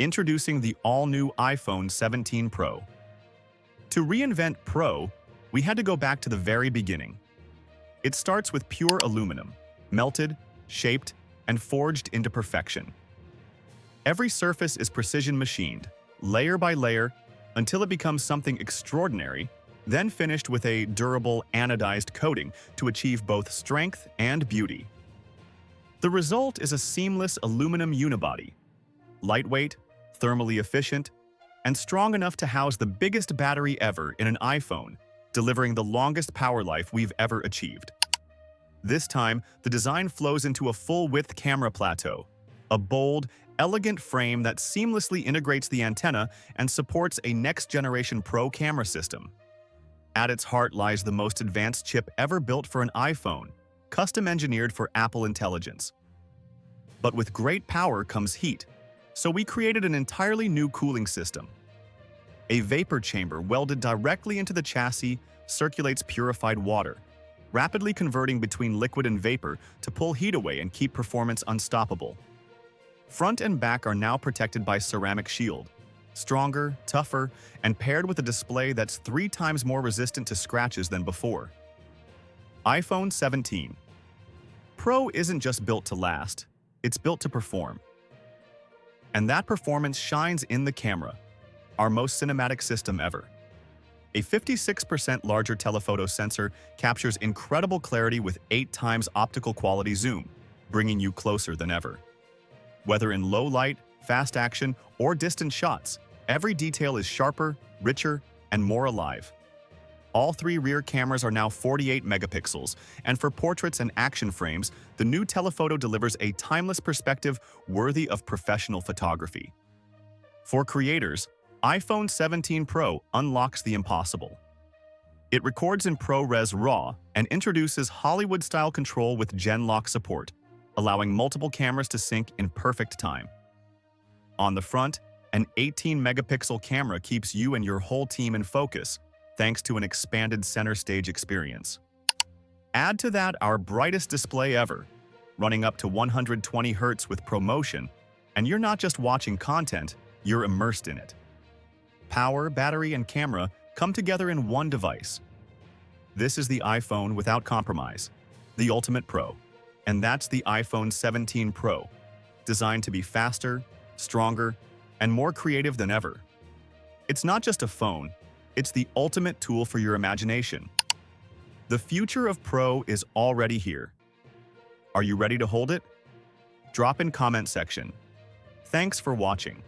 Introducing the all-new iPhone 17 Pro. To reinvent Pro, we had to go back to the very beginning. It starts with pure aluminum, melted, shaped, and forged into perfection. Every surface is precision machined, layer by layer, until it becomes something extraordinary, then finished with a durable anodized coating to achieve both strength and beauty. The result is a seamless aluminum unibody, lightweight, thermally efficient, and strong enough to house the biggest battery ever in an iPhone, delivering the longest power life we've ever achieved. This time, the design flows into a full-width camera plateau, a bold, elegant frame that seamlessly integrates the antenna and supports a next-generation Pro camera system. At its heart lies the most advanced chip ever built for an iPhone, custom-engineered for Apple Intelligence. But with great power comes heat, so we created an entirely new cooling system. A vapor chamber welded directly into the chassis circulates purified water, rapidly converting between liquid and vapor to pull heat away and keep performance unstoppable. Front and back are now protected by ceramic shield, stronger, tougher, and paired with a display that's 3 times more resistant to scratches than before. iPhone 17 Pro isn't just built to last, it's built to perform. And that performance shines in the camera, our most cinematic system ever. A 56% larger telephoto sensor captures incredible clarity with 8 times optical quality zoom, bringing you closer than ever. Whether in low light, fast action, or distant shots, every detail is sharper, richer, and more alive. All 3 rear cameras are now 48 megapixels, and for portraits and action frames, the new telephoto delivers a timeless perspective worthy of professional photography. For creators, iPhone 17 Pro unlocks the impossible. It records in ProRes RAW and introduces Hollywood-style control with Genlock support, allowing multiple cameras to sync in perfect time. On the front, an 18-megapixel camera keeps you and your whole team in focus, thanks to an expanded center stage experience. Add to that our brightest display ever, running up to 120 Hz with ProMotion, and you're not just watching content, you're immersed in it. Power, battery, and camera come together in one device. This is the iPhone without compromise, the Ultimate Pro. And that's the iPhone 17 Pro, designed to be faster, stronger, and more creative than ever. It's not just a phone, it's the ultimate tool for your imagination. The future of Pro is already here. Are you ready to hold it? Drop in comment section. Thanks for watching.